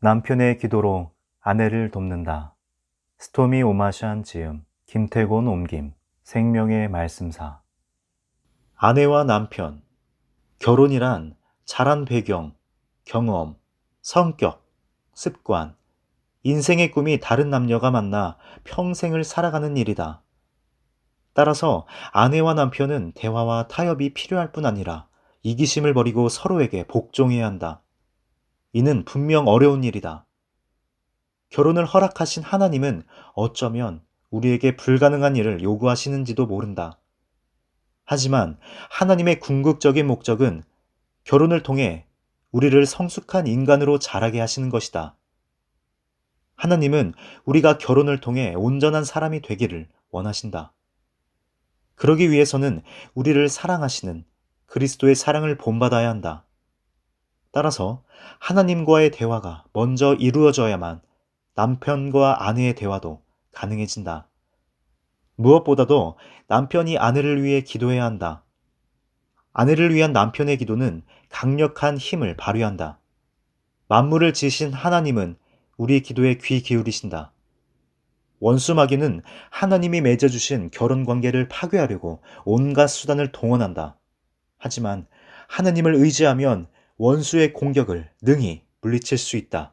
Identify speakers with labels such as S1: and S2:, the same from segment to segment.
S1: 남편의 기도로 아내를 돕는다. 스토미 오마샨 지음, 김태곤 옮김, 생명의 말씀사. 아내와 남편. 결혼이란 자란 배경, 경험, 성격, 습관, 인생의 꿈이 다른 남녀가 만나 평생을 살아가는 일이다. 따라서 아내와 남편은 대화와 타협이 필요할 뿐 아니라 이기심을 버리고 서로에게 복종해야 한다. 이는 분명 어려운 일이다. 결혼을 허락하신 하나님은 어쩌면 우리에게 불가능한 일을 요구하시는지도 모른다. 하지만 하나님의 궁극적인 목적은 결혼을 통해 우리를 성숙한 인간으로 자라게 하시는 것이다. 하나님은 우리가 결혼을 통해 온전한 사람이 되기를 원하신다. 그러기 위해서는 우리를 사랑하시는 그리스도의 사랑을 본받아야 한다. 따라서 하나님과의 대화가 먼저 이루어져야만 남편과 아내의 대화도 가능해진다. 무엇보다도 남편이 아내를 위해 기도해야 한다. 아내를 위한 남편의 기도는 강력한 힘을 발휘한다. 만물을 지으신 하나님은 우리 기도에 귀 기울이신다. 원수 마귀는 하나님이 맺어주신 결혼 관계를 파괴하려고 온갖 수단을 동원한다. 하지만 하나님을 의지하면 원수의 공격을 능히 물리칠 수 있다.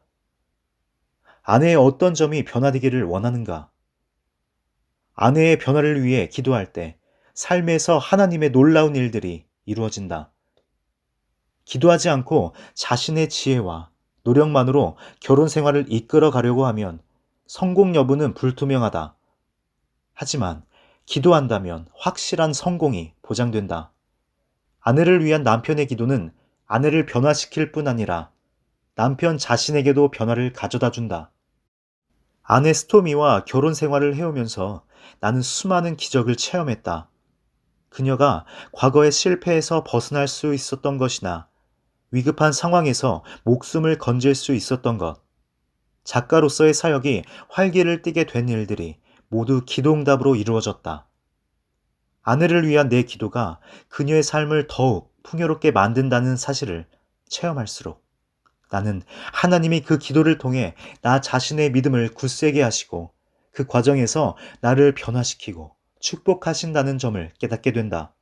S1: 아내의 어떤 점이 변화되기를 원하는가? 아내의 변화를 위해 기도할 때 삶에서 하나님의 놀라운 일들이 이루어진다. 기도하지 않고 자신의 지혜와 노력만으로 결혼 생활을 이끌어 가려고 하면 성공 여부는 불투명하다. 하지만 기도한다면 확실한 성공이 보장된다. 아내를 위한 남편의 기도는 아내를 변화시킬 뿐 아니라 남편 자신에게도 변화를 가져다 준다. 아내 스토미와 결혼 생활을 해오면서 나는 수많은 기적을 체험했다. 그녀가 과거의 실패에서 벗어날 수 있었던 것이나 위급한 상황에서 목숨을 건질 수 있었던 것, 작가로서의 사역이 활기를 띠게 된 일들이 모두 기도응답으로 이루어졌다. 아내를 위한 내 기도가 그녀의 삶을 더욱 풍요롭게 만든다는 사실을 체험할수록 나는 하나님이 그 기도를 통해 나 자신의 믿음을 굳세게 하시고 그 과정에서 나를 변화시키고 축복하신다는 점을 깨닫게 된다.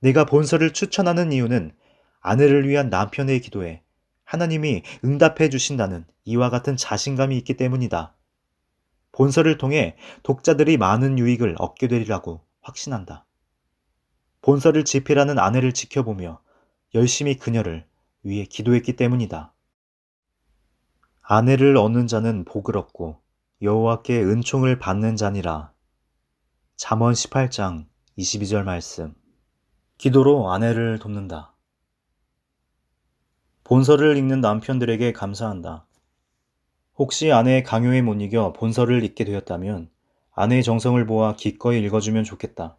S1: 내가 본서를 추천하는 이유는 아내를 위한 남편의 기도에 하나님이 응답해 주신다는 이와 같은 자신감이 있기 때문이다. 본서를 통해 독자들이 많은 유익을 얻게 되리라고 확신한다. 본서를 집필하는 아내를 지켜보며 열심히 그녀를 위해 기도했기 때문이다. 아내를 얻는 자는 복을 얻고 여호와께 은총을 받는 자니라. 잠언 18장 22절 말씀. 기도로 아내를 돕는다. 본서를 읽는 남편들에게 감사한다. 혹시 아내의 강요에 못 이겨 본서를 읽게 되었다면 아내의 정성을 보아 기꺼이 읽어주면 좋겠다.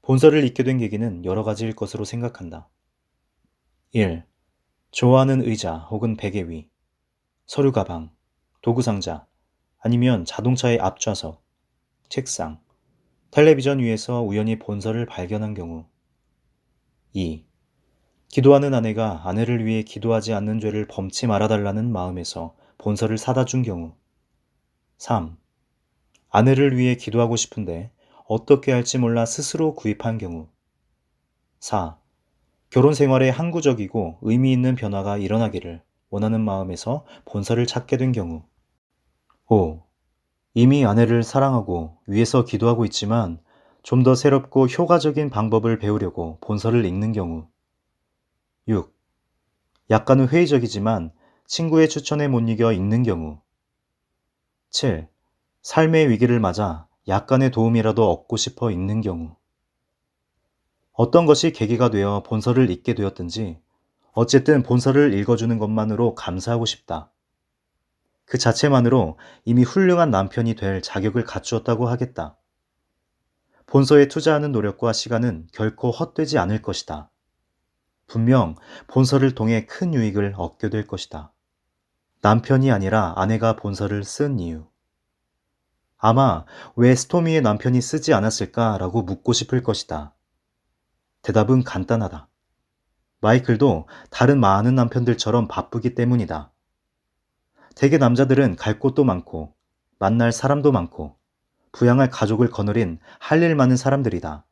S1: 본서를 읽게 된 계기는 여러 가지일 것으로 생각한다. 1. 좋아하는 의자 혹은 베개 위, 서류 가방, 도구 상자, 아니면 자동차의 앞좌석, 책상, 텔레비전 위에서 우연히 본서를 발견한 경우. 2. 기도하는 아내가 아내를 위해 기도하지 않는 죄를 범치 말아달라는 마음에서 본서를 사다 준 경우. 3. 아내를 위해 기도하고 싶은데 어떻게 할지 몰라 스스로 구입한 경우. 4. 결혼 생활에 항구적이고 의미 있는 변화가 일어나기를 원하는 마음에서 본서를 찾게 된 경우. 5. 이미 아내를 사랑하고 위해서 기도하고 있지만 좀 더 새롭고 효과적인 방법을 배우려고 본서를 읽는 경우. 6. 약간은 회의적이지만 친구의 추천에 못 이겨 읽는 경우. 7. 삶의 위기를 맞아 약간의 도움이라도 얻고 싶어 읽는 경우. 어떤 것이 계기가 되어 본서를 읽게 되었든지 어쨌든 본서를 읽어주는 것만으로 감사하고 싶다. 그 자체만으로 이미 훌륭한 남편이 될 자격을 갖추었다고 하겠다. 본서에 투자하는 노력과 시간은 결코 헛되지 않을 것이다. 분명 본서를 통해 큰 유익을 얻게 될 것이다. 남편이 아니라 아내가 본서를 쓴 이유. 아마 왜 스토미의 남편이 쓰지 않았을까라고 묻고 싶을 것이다. 대답은 간단하다. 마이클도 다른 많은 남편들처럼 바쁘기 때문이다. 대개 남자들은 갈 곳도 많고, 만날 사람도 많고, 부양할 가족을 거느린 할 일 많은 사람들이다.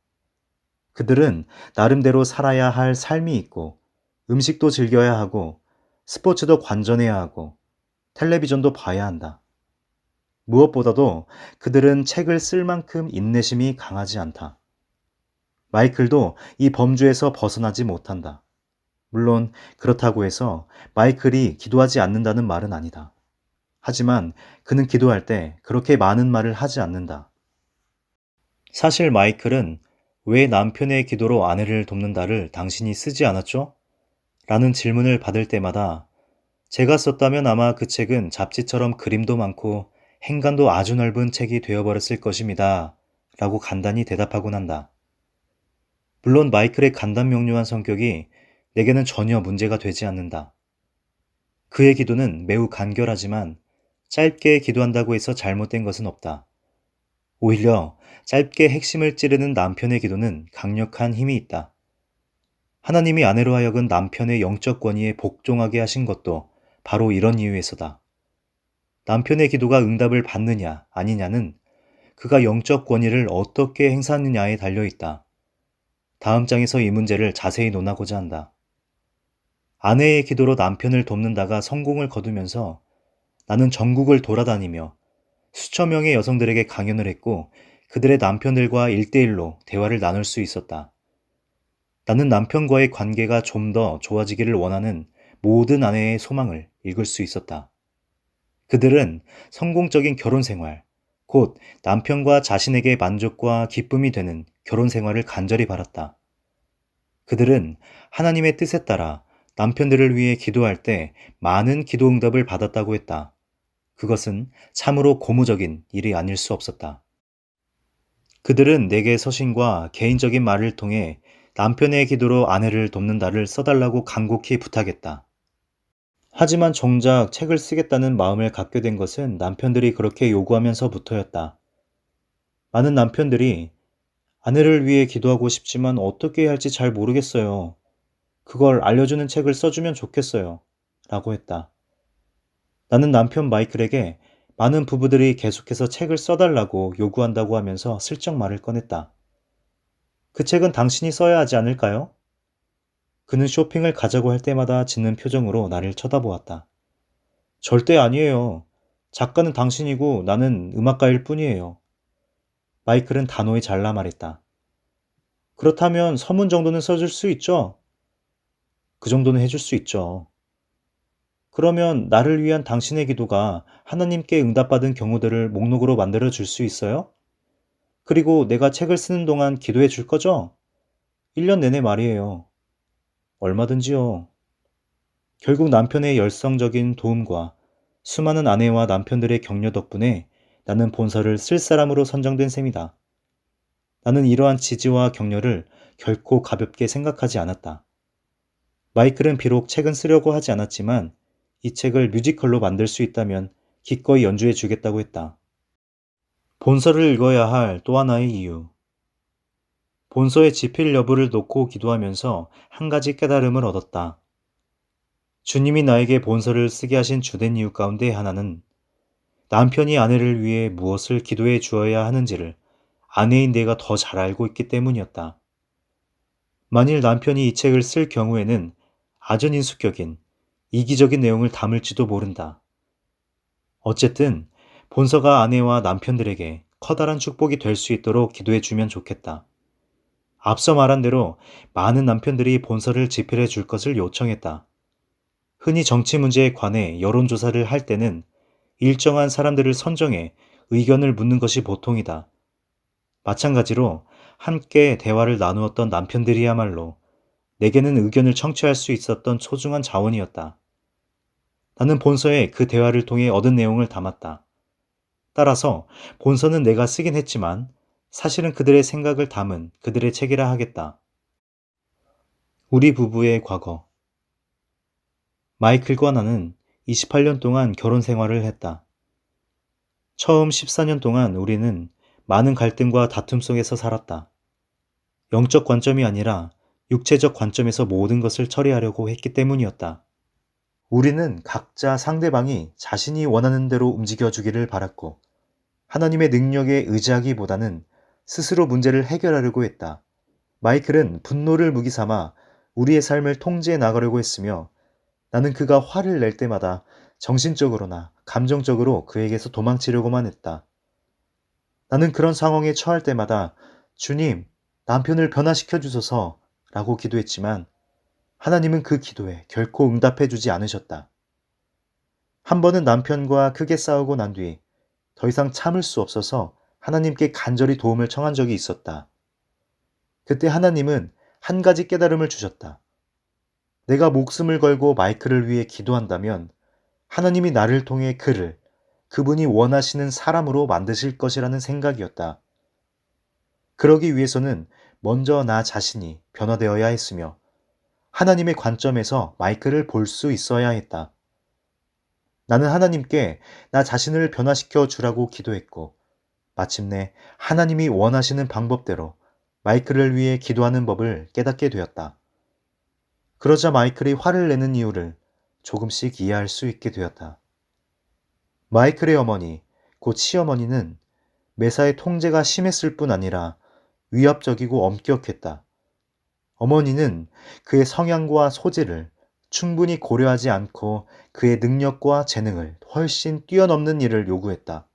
S1: 그들은 나름대로 살아야 할 삶이 있고, 음식도 즐겨야 하고, 스포츠도 관전해야 하고, 텔레비전도 봐야 한다. 무엇보다도 그들은 책을 쓸 만큼 인내심이 강하지 않다. 마이클도 이 범주에서 벗어나지 못한다. 물론 그렇다고 해서 마이클이 기도하지 않는다는 말은 아니다. 하지만 그는 기도할 때 그렇게 많은 말을 하지 않는다. 사실 마이클은 왜 남편의 기도로 아내를 돕는다를 당신이 쓰지 않았죠? 라는 질문을 받을 때마다 제가 썼다면 아마 그 책은 잡지처럼 그림도 많고 행간도 아주 넓은 책이 되어버렸을 것입니다. 라고 간단히 대답하곤 한다. 물론 마이클의 간단명료한 성격이 내게는 전혀 문제가 되지 않는다. 그의 기도는 매우 간결하지만 짧게 기도한다고 해서 잘못된 것은 없다. 오히려 짧게 핵심을 찌르는 남편의 기도는 강력한 힘이 있다. 하나님이 아내로 하여금 남편의 영적 권위에 복종하게 하신 것도 바로 이런 이유에서다. 남편의 기도가 응답을 받느냐 아니냐는 그가 영적 권위를 어떻게 행사하느냐에 달려있다. 다음 장에서 이 문제를 자세히 논하고자 한다. 아내의 기도로 남편을 돕는다가 성공을 거두면서 나는 전국을 돌아다니며 수천 명의 여성들에게 강연을 했고 그들의 남편들과 1대1로 대화를 나눌 수 있었다. 나는 남편과의 관계가 좀 더 좋아지기를 원하는 모든 아내의 소망을 읽을 수 있었다. 그들은 성공적인 결혼 생활, 곧 남편과 자신에게 만족과 기쁨이 되는 결혼 생활을 간절히 바랐다. 그들은 하나님의 뜻에 따라 남편들을 위해 기도할 때 많은 기도 응답을 받았다고 했다. 그것은 참으로 고무적인 일이 아닐 수 없었다. 그들은 내게 서신과 개인적인 말을 통해 남편의 기도로 아내를 돕는다를 써달라고 간곡히 부탁했다. 하지만 정작 책을 쓰겠다는 마음을 갖게 된 것은 남편들이 그렇게 요구하면서부터였다. 많은 남편들이 아내를 위해 기도하고 싶지만 어떻게 해야 할지 잘 모르겠어요. 그걸 알려주는 책을 써주면 좋겠어요. 라고 했다. 나는 남편 마이클에게 많은 부부들이 계속해서 책을 써달라고 요구한다고 하면서 슬쩍 말을 꺼냈다. 그 책은 당신이 써야 하지 않을까요? 그는 쇼핑을 가자고 할 때마다 짓는 표정으로 나를 쳐다보았다. 절대 아니에요. 작가는 당신이고 나는 음악가일 뿐이에요. 마이클은 단호히 잘라 말했다. 그렇다면 서문 정도는 써줄 수 있죠? 그 정도는 해줄 수 있죠. 그러면 나를 위한 당신의 기도가 하나님께 응답받은 경우들을 목록으로 만들어 줄 수 있어요? 그리고 내가 책을 쓰는 동안 기도해 줄 거죠? 1년 내내 말이에요. 얼마든지요. 결국 남편의 열성적인 도움과 수많은 아내와 남편들의 격려 덕분에 나는 본서를 쓸 사람으로 선정된 셈이다. 나는 이러한 지지와 격려를 결코 가볍게 생각하지 않았다. 마이클은 비록 책은 쓰려고 하지 않았지만 이 책을 뮤지컬로 만들 수 있다면 기꺼이 연주해 주겠다고 했다. 본서를 읽어야 할 또 하나의 이유. 본서의 집필 여부를 놓고 기도하면서 한 가지 깨달음을 얻었다. 주님이 나에게 본서를 쓰게 하신 주된 이유 가운데 하나는 남편이 아내를 위해 무엇을 기도해 주어야 하는지를 아내인 내가 더 잘 알고 있기 때문이었다. 만일 남편이 이 책을 쓸 경우에는 아전인수격인 이기적인 내용을 담을지도 모른다. 어쨌든 본서가 아내와 남편들에게 커다란 축복이 될 수 있도록 기도해 주면 좋겠다. 앞서 말한 대로 많은 남편들이 본서를 집필해 줄 것을 요청했다. 흔히 정치 문제에 관해 여론조사를 할 때는 일정한 사람들을 선정해 의견을 묻는 것이 보통이다. 마찬가지로 함께 대화를 나누었던 남편들이야말로 내게는 의견을 청취할 수 있었던 소중한 자원이었다. 나는 본서에 그 대화를 통해 얻은 내용을 담았다. 따라서 본서는 내가 쓰긴 했지만 사실은 그들의 생각을 담은 그들의 책이라 하겠다. 우리 부부의 과거. 마이클과 나는 28년 동안 결혼 생활을 했다. 처음 14년 동안 우리는 많은 갈등과 다툼 속에서 살았다. 영적 관점이 아니라 육체적 관점에서 모든 것을 처리하려고 했기 때문이었다. 우리는 각자 상대방이 자신이 원하는 대로 움직여주기를 바랐고, 하나님의 능력에 의지하기보다는 스스로 문제를 해결하려고 했다. 마이클은 분노를 무기 삼아 우리의 삶을 통제해 나가려고 했으며, 나는 그가 화를 낼 때마다 정신적으로나 감정적으로 그에게서 도망치려고만 했다. 나는 그런 상황에 처할 때마다 주님, 남편을 변화시켜 주소서 라고 기도했지만 하나님은 그 기도에 결코 응답해 주지 않으셨다. 한 번은 남편과 크게 싸우고 난 뒤 더 이상 참을 수 없어서 하나님께 간절히 도움을 청한 적이 있었다. 그때 하나님은 한 가지 깨달음을 주셨다. 내가 목숨을 걸고 마이클을 위해 기도한다면 하나님이 나를 통해 그분이 원하시는 사람으로 만드실 것이라는 생각이었다. 그러기 위해서는 먼저 나 자신이 변화되어야 했으며 하나님의 관점에서 마이클을 볼 수 있어야 했다. 나는 하나님께 나 자신을 변화시켜 주라고 기도했고, 마침내 하나님이 원하시는 방법대로 마이클을 위해 기도하는 법을 깨닫게 되었다. 그러자 마이클이 화를 내는 이유를 조금씩 이해할 수 있게 되었다. 마이클의 어머니, 곧 시어머니는 매사에 통제가 심했을 뿐 아니라 위압적이고 엄격했다. 어머니는 그의 성향과 소질을 충분히 고려하지 않고 그의 능력과 재능을 훨씬 뛰어넘는 일을 요구했다.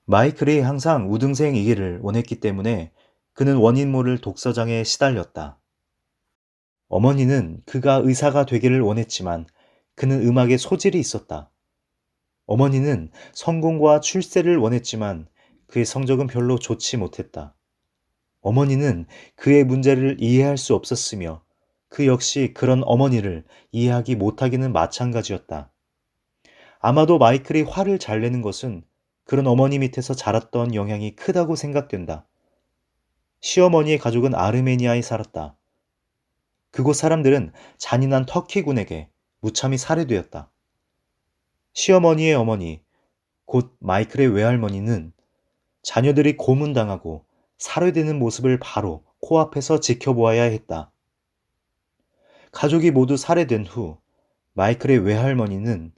S1: 마이클이 항상 우등생이기를 원했기 때문에 그는 원인 모를 독서장에 시달렸다. 어머니는 그가 의사가 되기를 원했지만 그는 음악에 소질이 있었다. 어머니는 성공과 출세를 원했지만 그의 성적은 별로 좋지 못했다. 어머니는 그의 문제를 이해할 수 없었으며 그 역시 그런 어머니를 이해하기 못하기는 마찬가지였다. 아마도 마이클이 화를 잘 내는 것은 그런 어머니 밑에서 자랐던 영향이 크다고 생각된다. 시어머니의 가족은 아르메니아에 살았다. 그곳 사람들은 잔인한 터키군에게 무참히 살해되었다. 시어머니의 어머니, 곧 마이클의 외할머니는 자녀들이 고문당하고 살해되는 모습을 바로 코앞에서 지켜보아야 했다. 가족이 모두 살해된 후 마이클의 외할머니는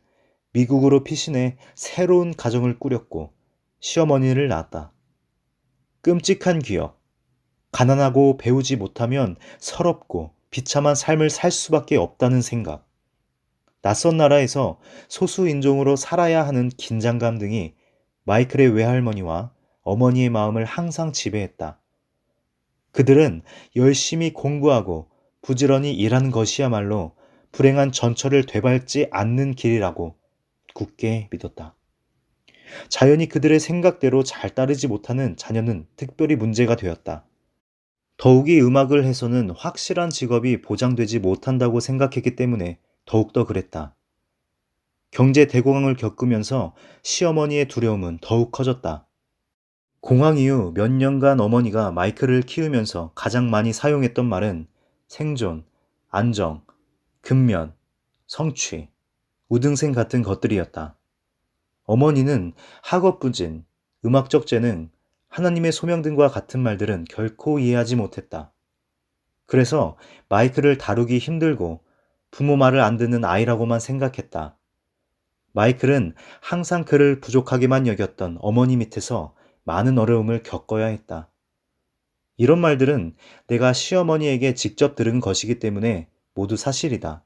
S1: 미국으로 피신해 새로운 가정을 꾸렸고 시어머니를 낳았다. 끔찍한 기억, 가난하고 배우지 못하면 서럽고 비참한 삶을 살 수밖에 없다는 생각, 낯선 나라에서 소수 인종으로 살아야 하는 긴장감 등이 마이클의 외할머니와 어머니의 마음을 항상 지배했다. 그들은 열심히 공부하고 부지런히 일하는 것이야말로 불행한 전철을 되밟지 않는 길이라고 굳게 믿었다. 자연히 그들의 생각대로 잘 따르지 못하는 자녀는 특별히 문제가 되었다. 더욱이 음악을 해서는 확실한 직업이 보장되지 못한다고 생각했기 때문에 더욱더 그랬다. 경제 대공황을 겪으면서 시어머니의 두려움은 더욱 커졌다. 공황 이후 몇 년간 어머니가 마이클을 키우면서 가장 많이 사용했던 말은 생존, 안정, 근면, 성취, 우등생 같은 것들이었다. 어머니는 학업 부진, 음악적 재능, 하나님의 소명 등과 같은 말들은 결코 이해하지 못했다. 그래서 마이클을 다루기 힘들고 부모 말을 안 듣는 아이라고만 생각했다. 마이클은 항상 그를 부족하게만 여겼던 어머니 밑에서 많은 어려움을 겪어야 했다. 이런 말들은 내가 시어머니에게 직접 들은 것이기 때문에 모두 사실이다.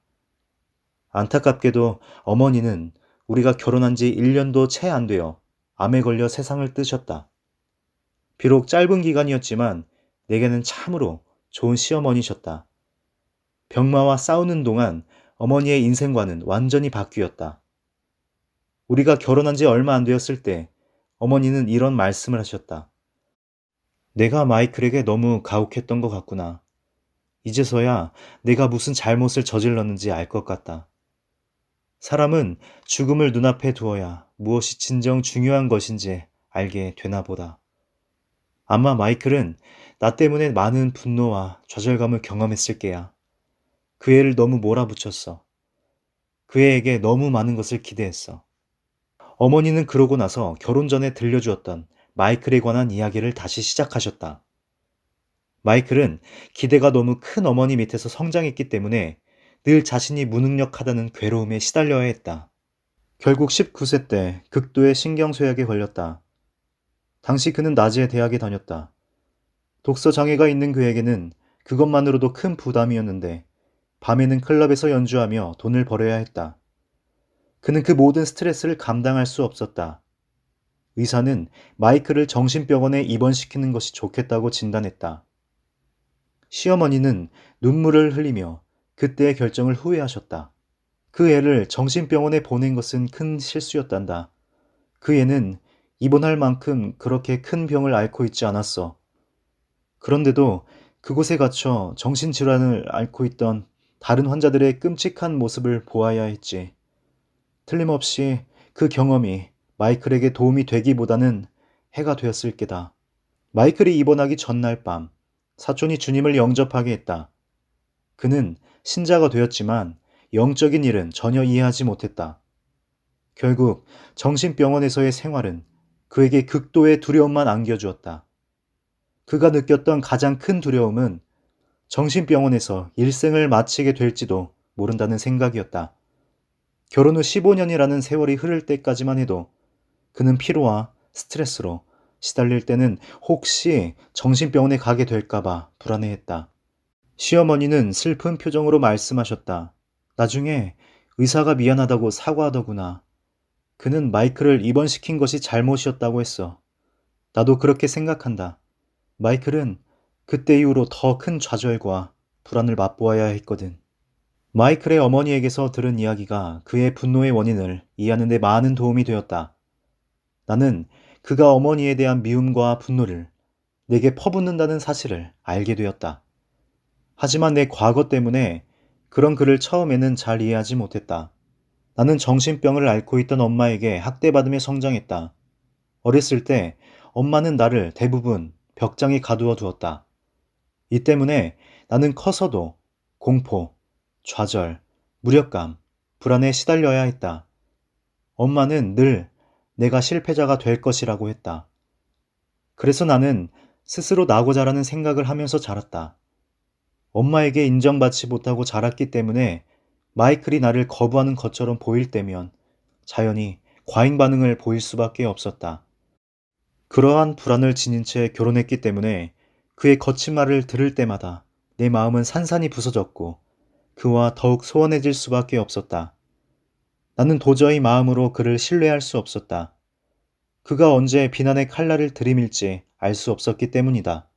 S1: 안타깝게도 어머니는 우리가 결혼한 지 1년도 채 안 되어 암에 걸려 세상을 뜨셨다. 비록 짧은 기간이었지만 내게는 참으로 좋은 시어머니셨다. 병마와 싸우는 동안 어머니의 인생관은 완전히 바뀌었다. 우리가 결혼한 지 얼마 안 되었을 때 어머니는 이런 말씀을 하셨다. 내가 마이클에게 너무 가혹했던 것 같구나. 이제서야 내가 무슨 잘못을 저질렀는지 알 것 같다. 사람은 죽음을 눈앞에 두어야 무엇이 진정 중요한 것인지 알게 되나 보다. 아마 마이클은 나 때문에 많은 분노와 좌절감을 경험했을 게야. 그 애를 너무 몰아붙였어. 그 애에게 너무 많은 것을 기대했어. 어머니는 그러고 나서 결혼 전에 들려주었던 마이클에 관한 이야기를 다시 시작하셨다. 마이클은 기대가 너무 큰 어머니 밑에서 성장했기 때문에 늘 자신이 무능력하다는 괴로움에 시달려야 했다. 결국 19세 때 극도의 신경쇠약에 걸렸다. 당시 그는 낮에 대학에 다녔다. 독서 장애가 있는 그에게는 그것만으로도 큰 부담이었는데 밤에는 클럽에서 연주하며 돈을 벌어야 했다. 그는 그 모든 스트레스를 감당할 수 없었다. 의사는 마이클을 정신병원에 입원시키는 것이 좋겠다고 진단했다. 시어머니는 눈물을 흘리며 그때의 결정을 후회하셨다. 그 애를 정신병원에 보낸 것은 큰 실수였단다. 그 애는 입원할 만큼 그렇게 큰 병을 앓고 있지 않았어. 그런데도 그곳에 갇혀 정신질환을 앓고 있던 다른 환자들의 끔찍한 모습을 보아야 했지. 틀림없이 그 경험이 마이클에게 도움이 되기보다는 해가 되었을 게다. 마이클이 입원하기 전날 밤, 사촌이 주님을 영접하게 했다. 그는 신자가 되었지만 영적인 일은 전혀 이해하지 못했다. 결국 정신병원에서의 생활은 그에게 극도의 두려움만 안겨주었다. 그가 느꼈던 가장 큰 두려움은 정신병원에서 일생을 마치게 될지도 모른다는 생각이었다. 결혼 후 15년이라는 세월이 흐를 때까지만 해도 그는 피로와 스트레스로 시달릴 때는 혹시 정신병원에 가게 될까봐 불안해했다. 시어머니는 슬픈 표정으로 말씀하셨다. 나중에 의사가 미안하다고 사과하더구나. 그는 마이클을 입원시킨 것이 잘못이었다고 했어. 나도 그렇게 생각한다. 마이클은 그때 이후로 더 큰 좌절과 불안을 맛보아야 했거든. 마이클의 어머니에게서 들은 이야기가 그의 분노의 원인을 이해하는 데 많은 도움이 되었다. 나는 그가 어머니에 대한 미움과 분노를 내게 퍼붓는다는 사실을 알게 되었다. 하지만 내 과거 때문에 그런 그를 처음에는 잘 이해하지 못했다. 나는 정신병을 앓고 있던 엄마에게 학대받으며 성장했다. 어렸을 때 엄마는 나를 대부분 벽장에 가두어 두었다. 이 때문에 나는 커서도 공포, 좌절, 무력감, 불안에 시달려야 했다. 엄마는 늘 내가 실패자가 될 것이라고 했다. 그래서 나는 스스로 나고 자라는 생각을 하면서 자랐다. 엄마에게 인정받지 못하고 자랐기 때문에 마이클이 나를 거부하는 것처럼 보일 때면 자연히 과잉 반응을 보일 수밖에 없었다. 그러한 불안을 지닌 채 결혼했기 때문에 그의 거친 말을 들을 때마다 내 마음은 산산이 부서졌고 그와 더욱 소원해질 수밖에 없었다. 나는 도저히 마음으로 그를 신뢰할 수 없었다. 그가 언제 비난의 칼날을 들이밀지 알 수 없었기 때문이다.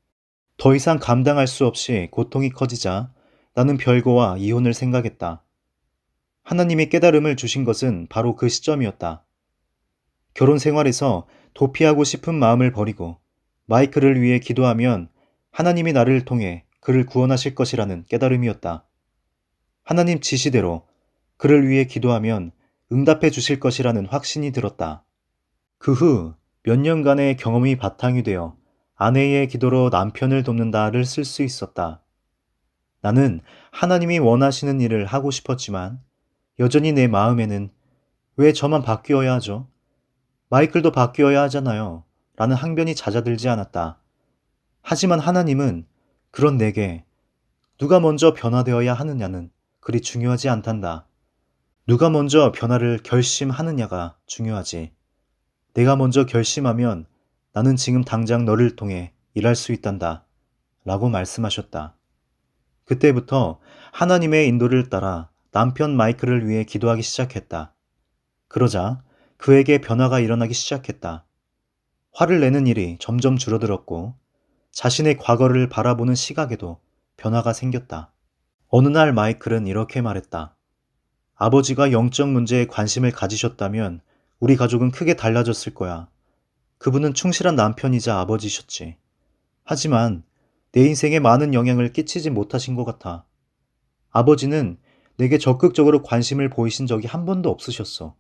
S1: 더 이상 감당할 수 없이 고통이 커지자 나는 별거와 이혼을 생각했다. 하나님이 깨달음을 주신 것은 바로 그 시점이었다. 결혼 생활에서 도피하고 싶은 마음을 버리고 마이클을 위해 기도하면 하나님이 나를 통해 그를 구원하실 것이라는 깨달음이었다. 하나님 지시대로 그를 위해 기도하면 응답해 주실 것이라는 확신이 들었다. 그 후 몇 년간의 경험이 바탕이 되어 아내의 기도로 남편을 돕는다를 쓸 수 있었다. 나는 하나님이 원하시는 일을 하고 싶었지만 여전히 내 마음에는 왜 저만 바뀌어야 하죠? 마이클도 바뀌어야 하잖아요. 라는 항변이 잦아들지 않았다. 하지만 하나님은 그런 내게 누가 먼저 변화되어야 하느냐는 그리 중요하지 않단다. 누가 먼저 변화를 결심하느냐가 중요하지. 내가 먼저 결심하면 나는 지금 당장 너를 통해 일할 수 있단다. 라고 말씀하셨다. 그때부터 하나님의 인도를 따라 남편 마이클을 위해 기도하기 시작했다. 그러자 그에게 변화가 일어나기 시작했다. 화를 내는 일이 점점 줄어들었고 자신의 과거를 바라보는 시각에도 변화가 생겼다. 어느 날 마이클은 이렇게 말했다. 아버지가 영적 문제에 관심을 가지셨다면 우리 가족은 크게 달라졌을 거야. 그분은 충실한 남편이자 아버지셨지. 하지만 내 인생에 많은 영향을 끼치지 못하신 것 같아. 아버지는 내게 적극적으로 관심을 보이신 적이 한 번도 없으셨어.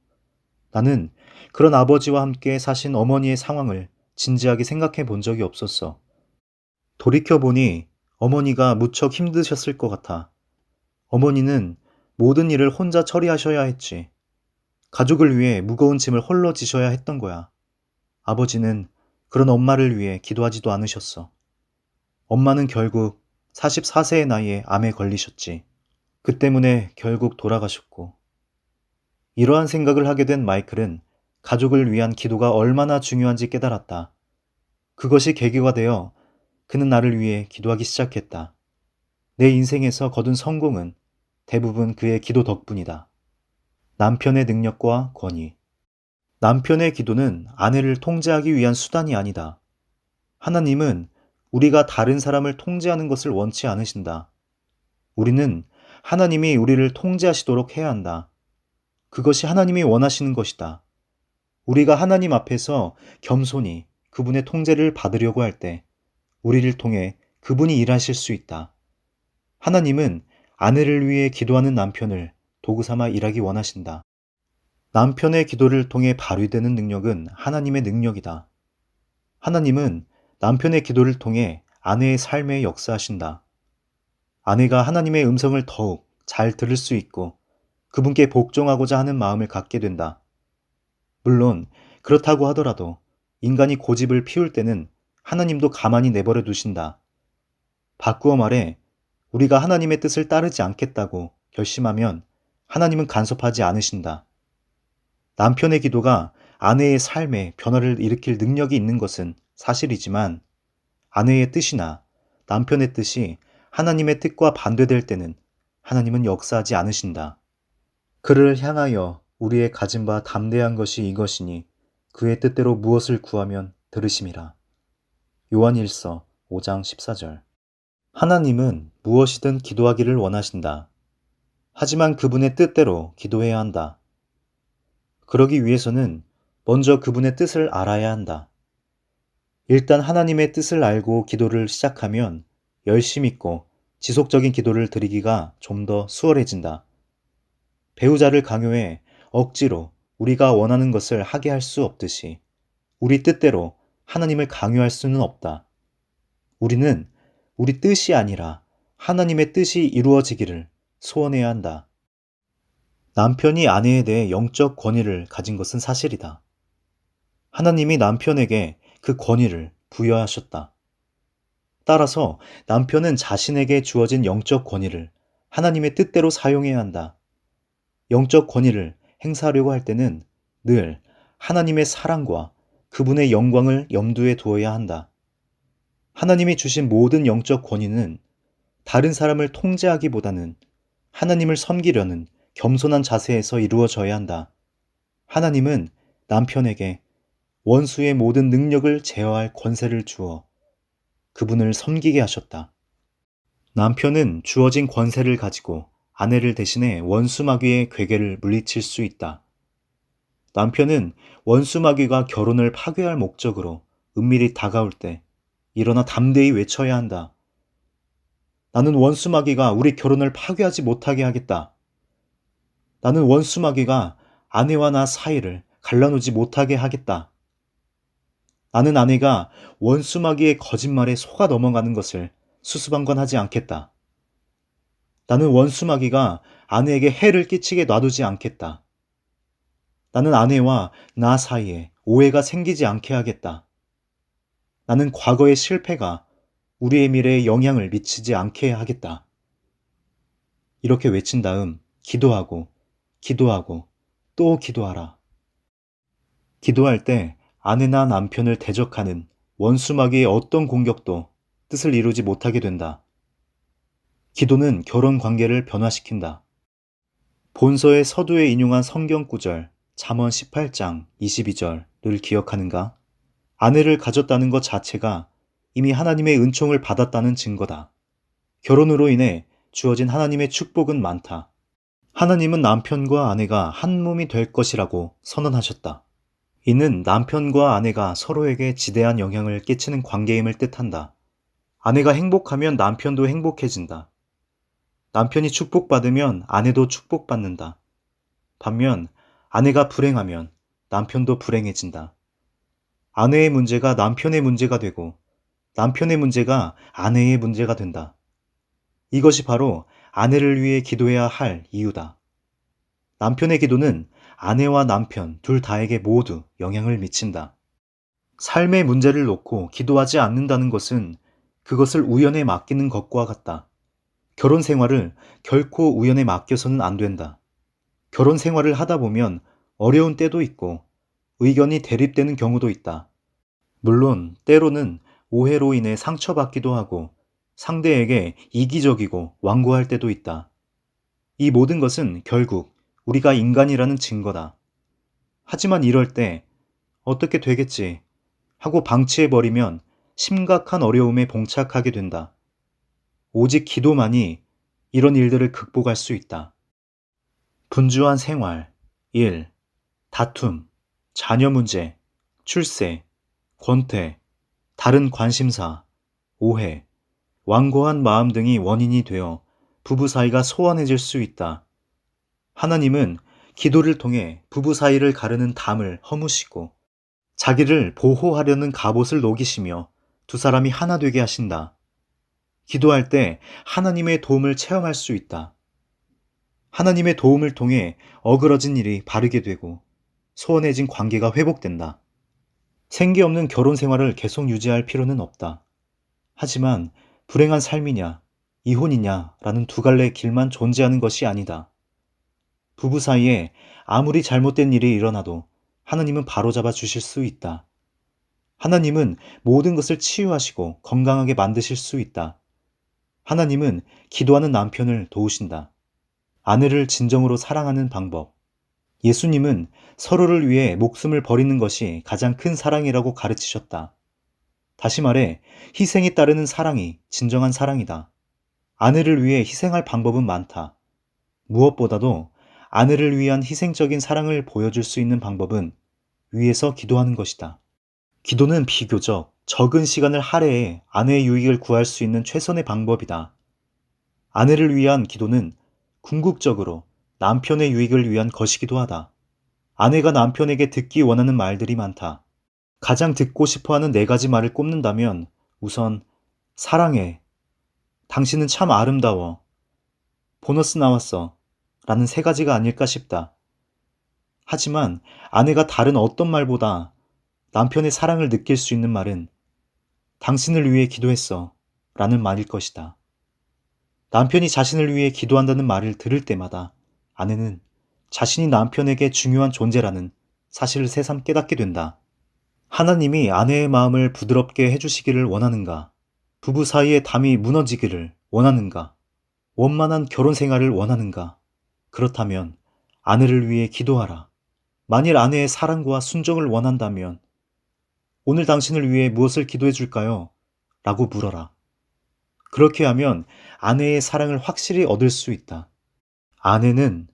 S1: 나는 그런 아버지와 함께 사신 어머니의 상황을 진지하게 생각해 본 적이 없었어. 돌이켜보니 어머니가 무척 힘드셨을 것 같아. 어머니는 모든 일을 혼자 처리하셔야 했지. 가족을 위해 무거운 짐을 홀로 지셔야 했던 거야. 아버지는 그런 엄마를 위해 기도하지도 않으셨어. 엄마는 결국 44세의 나이에 암에 걸리셨지. 그 때문에 결국 돌아가셨고, 이러한 생각을 하게 된 마이클은 가족을 위한 기도가 얼마나 중요한지 깨달았다. 그것이 계기가 되어 그는 나를 위해 기도하기 시작했다. 내 인생에서 거둔 성공은 대부분 그의 기도 덕분이다. 남편의 능력과 권위. 남편의 기도는 아내를 통제하기 위한 수단이 아니다. 하나님은 우리가 다른 사람을 통제하는 것을 원치 않으신다. 우리는 하나님이 우리를 통제하시도록 해야 한다. 그것이 하나님이 원하시는 것이다. 우리가 하나님 앞에서 겸손히 그분의 통제를 받으려고 할 때 우리를 통해 그분이 일하실 수 있다. 하나님은 아내를 위해 기도하는 남편을 도구 삼아 일하기 원하신다. 남편의 기도를 통해 발휘되는 능력은 하나님의 능력이다. 하나님은 남편의 기도를 통해 아내의 삶에 역사하신다. 아내가 하나님의 음성을 더욱 잘 들을 수 있고 그분께 복종하고자 하는 마음을 갖게 된다. 물론 그렇다고 하더라도 인간이 고집을 피울 때는 하나님도 가만히 내버려 두신다. 바꾸어 말해 우리가 하나님의 뜻을 따르지 않겠다고 결심하면 하나님은 간섭하지 않으신다. 남편의 기도가 아내의 삶에 변화를 일으킬 능력이 있는 것은 사실이지만 아내의 뜻이나 남편의 뜻이 하나님의 뜻과 반대될 때는 하나님은 역사하지 않으신다. 그를 향하여 우리의 가진 바 담대한 것이 이것이니 그의 뜻대로 무엇을 구하면 들으심이라. 요한일서 5장 14절. 하나님은 무엇이든 기도하기를 원하신다. 하지만 그분의 뜻대로 기도해야 한다. 그러기 위해서는 먼저 그분의 뜻을 알아야 한다. 일단 하나님의 뜻을 알고 기도를 시작하면 열심 있고 지속적인 기도를 드리기가 좀 더 수월해진다. 배우자를 강요해 억지로 우리가 원하는 것을 하게 할 수 없듯이 우리 뜻대로 하나님을 강요할 수는 없다. 우리는 우리 뜻이 아니라 하나님의 뜻이 이루어지기를 소원해야 한다. 남편이 아내에 대해 영적 권위를 가진 것은 사실이다. 하나님이 남편에게 그 권위를 부여하셨다. 따라서 남편은 자신에게 주어진 영적 권위를 하나님의 뜻대로 사용해야 한다. 영적 권위를 행사하려고 할 때는 늘 하나님의 사랑과 그분의 영광을 염두에 두어야 한다. 하나님이 주신 모든 영적 권위는 다른 사람을 통제하기보다는 하나님을 섬기려는 겸손한 자세에서 이루어져야 한다. 하나님은 남편에게 원수의 모든 능력을 제어할 권세를 주어 그분을 섬기게 하셨다. 남편은 주어진 권세를 가지고 아내를 대신해 원수 마귀의 괴계를 물리칠 수 있다. 남편은 원수 마귀가 결혼을 파괴할 목적으로 은밀히 다가올 때 일어나 담대히 외쳐야 한다. 나는 원수 마귀가 우리 결혼을 파괴하지 못하게 하겠다. 나는 원수 마귀가 아내와 나 사이를 갈라놓지 못하게 하겠다. 나는 아내가 원수 마귀의 거짓말에 속아 넘어가는 것을 수수방관하지 않겠다. 나는 원수 마귀가 아내에게 해를 끼치게 놔두지 않겠다. 나는 아내와 나 사이에 오해가 생기지 않게 하겠다. 나는 과거의 실패가 우리의 미래에 영향을 미치지 않게 하겠다. 이렇게 외친 다음 기도하고 또 기도하라. 기도할 때 아내나 남편을 대적하는 원수 마귀의 어떤 공격도 뜻을 이루지 못하게 된다. 기도는 결혼 관계를 변화시킨다. 본서의 서두에 인용한 성경 구절 잠언 18장 22절을 기억하는가? 아내를 가졌다는 것 자체가 이미 하나님의 은총을 받았다는 증거다. 결혼으로 인해 주어진 하나님의 축복은 많다. 하나님은 남편과 아내가 한 몸이 될 것이라고 선언하셨다. 이는 남편과 아내가 서로에게 지대한 영향을 끼치는 관계임을 뜻한다. 아내가 행복하면 남편도 행복해진다. 남편이 축복받으면 아내도 축복받는다. 반면 아내가 불행하면 남편도 불행해진다. 아내의 문제가 남편의 문제가 되고 남편의 문제가 아내의 문제가 된다. 이것이 바로 아내를 위해 기도해야 할 이유다. 남편의 기도는 아내와 남편 둘 다에게 모두 영향을 미친다. 삶의 문제를 놓고 기도하지 않는다는 것은 그것을 우연에 맡기는 것과 같다. 결혼 생활을 결코 우연에 맡겨서는 안 된다. 결혼 생활을 하다 보면 어려운 때도 있고 의견이 대립되는 경우도 있다. 물론 때로는 오해로 인해 상처받기도 하고 상대에게 이기적이고 완고할 때도 있다. 이 모든 것은 결국 우리가 인간이라는 증거다. 하지만 이럴 때 어떻게 되겠지 하고 방치해버리면 심각한 어려움에 봉착하게 된다. 오직 기도만이 이런 일들을 극복할 수 있다. 분주한 생활, 일, 다툼, 자녀 문제, 출세, 권태, 다른 관심사, 오해, 완고한 마음 등이 원인이 되어 부부 사이가 소원해질 수 있다. 하나님은 기도를 통해 부부 사이를 가르는 담을 허무시고 자기를 보호하려는 갑옷을 녹이시며 두 사람이 하나 되게 하신다. 기도할 때 하나님의 도움을 체험할 수 있다. 하나님의 도움을 통해 어그러진 일이 바르게 되고 소원해진 관계가 회복된다. 생기 없는 결혼 생활을 계속 유지할 필요는 없다. 하지만 불행한 삶이냐, 이혼이냐라는 두 갈래의 길만 존재하는 것이 아니다. 부부 사이에 아무리 잘못된 일이 일어나도 하나님은 바로잡아 주실 수 있다. 하나님은 모든 것을 치유하시고 건강하게 만드실 수 있다. 하나님은 기도하는 남편을 도우신다. 아내를 진정으로 사랑하는 방법. 예수님은 서로를 위해 목숨을 버리는 것이 가장 큰 사랑이라고 가르치셨다. 다시 말해, 희생이 따르는 사랑이 진정한 사랑이다. 아내를 위해 희생할 방법은 많다. 무엇보다도 아내를 위한 희생적인 사랑을 보여줄 수 있는 방법은 위에서 기도하는 것이다. 기도는 비교적 적은 시간을 할애해 아내의 유익을 구할 수 있는 최선의 방법이다. 아내를 위한 기도는 궁극적으로 남편의 유익을 위한 것이기도 하다. 아내가 남편에게 듣기 원하는 말들이 많다. 가장 듣고 싶어 하는 4가지 말을 꼽는다면 우선 사랑해, 당신은 참 아름다워, 보너스 나왔어 라는 3가지가 아닐까 싶다. 하지만 아내가 다른 어떤 말보다 남편의 사랑을 느낄 수 있는 말은 당신을 위해 기도했어 라는 말일 것이다. 남편이 자신을 위해 기도한다는 말을 들을 때마다 아내는 자신이 남편에게 중요한 존재라는 사실을 새삼 깨닫게 된다. 하나님이 아내의 마음을 부드럽게 해주시기를 원하는가? 부부 사이의 담이 무너지기를 원하는가? 원만한 결혼 생활을 원하는가? 그렇다면 아내를 위해 기도하라. 만일 아내의 사랑과 순종을 원한다면 오늘 당신을 위해 무엇을 기도해 줄까요? 라고 물어라. 그렇게 하면 아내의 사랑을 확실히 얻을 수 있다. 아내는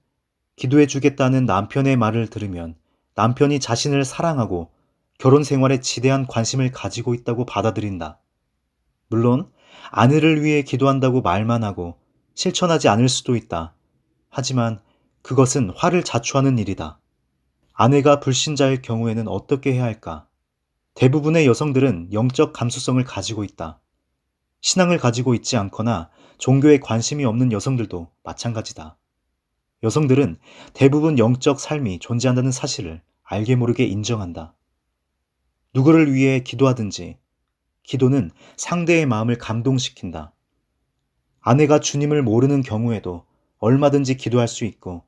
S1: 기도해 주겠다는 남편의 말을 들으면 남편이 자신을 사랑하고 결혼 생활에 지대한 관심을 가지고 있다고 받아들인다. 물론 아내를 위해 기도한다고 말만 하고 실천하지 않을 수도 있다. 하지만 그것은 화를 자초하는 일이다. 아내가 불신자일 경우에는 어떻게 해야 할까? 대부분의 여성들은 영적 감수성을 가지고 있다. 신앙을 가지고 있지 않거나 종교에 관심이 없는 여성들도 마찬가지다. 여성들은 대부분 영적 삶이 존재한다는 사실을 알게 모르게 인정한다. 누구를 위해 기도하든지 기도는 상대의 마음을 감동시킨다. 아내가 주님을 모르는 경우에도 얼마든지 기도할 수 있고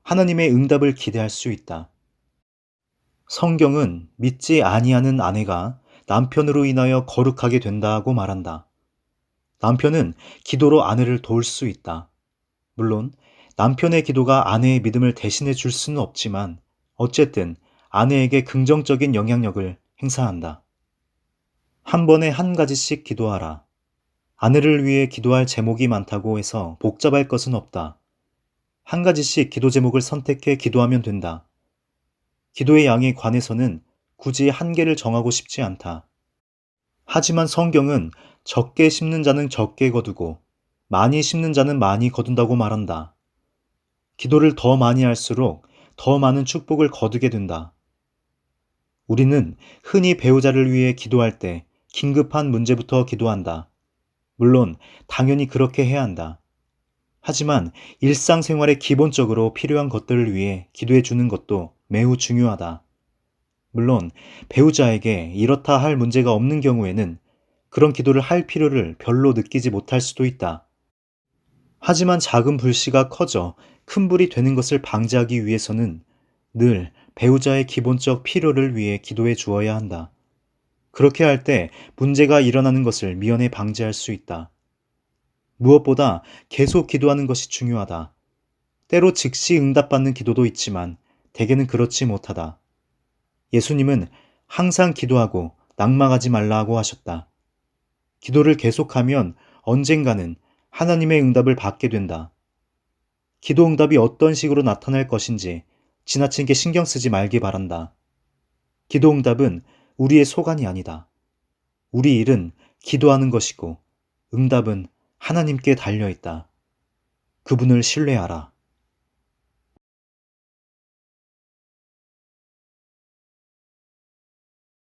S1: 하나님의 응답을 기대할 수 있다. 성경은 믿지 아니하는 아내가 남편으로 인하여 거룩하게 된다고 말한다. 남편은 기도로 아내를 도울 수 있다. 물론 남편의 기도가 아내의 믿음을 대신해 줄 수는 없지만 어쨌든 아내에게 긍정적인 영향력을 행사한다. 한 번에 한 가지씩 기도하라. 아내를 위해 기도할 제목이 많다고 해서 복잡할 것은 없다. 한 가지씩 기도 제목을 선택해 기도하면 된다. 기도의 양에 관해서는 굳이 한계를 정하고 싶지 않다. 하지만 성경은 적게 심는 자는 적게 거두고 많이 심는 자는 많이 거둔다고 말한다. 기도를 더 많이 할수록 더 많은 축복을 거두게 된다. 우리는 흔히 배우자를 위해 기도할 때 긴급한 문제부터 기도한다. 물론 당연히 그렇게 해야 한다. 하지만 일상생활에 기본적으로 필요한 것들을 위해 기도해 주는 것도 매우 중요하다. 물론 배우자에게 이렇다 할 문제가 없는 경우에는 그런 기도를 할 필요를 별로 느끼지 못할 수도 있다. 하지만 작은 불씨가 커져 큰 불이 되는 것을 방지하기 위해서는 늘 배우자의 기본적 필요를 위해 기도해 주어야 한다. 그렇게 할 때 문제가 일어나는 것을 미연에 방지할 수 있다. 무엇보다 계속 기도하는 것이 중요하다. 때로 즉시 응답받는 기도도 있지만 대개는 그렇지 못하다. 예수님은 항상 기도하고 낙망하지 말라고 하셨다. 기도를 계속하면 언젠가는 하나님의 응답을 받게 된다. 기도 응답이 어떤 식으로 나타날 것인지 지나치게 신경 쓰지 말기 바란다. 기도 응답은 우리의 소관이 아니다. 우리 일은 기도하는 것이고 응답은 하나님께 달려 있다. 그분을 신뢰하라.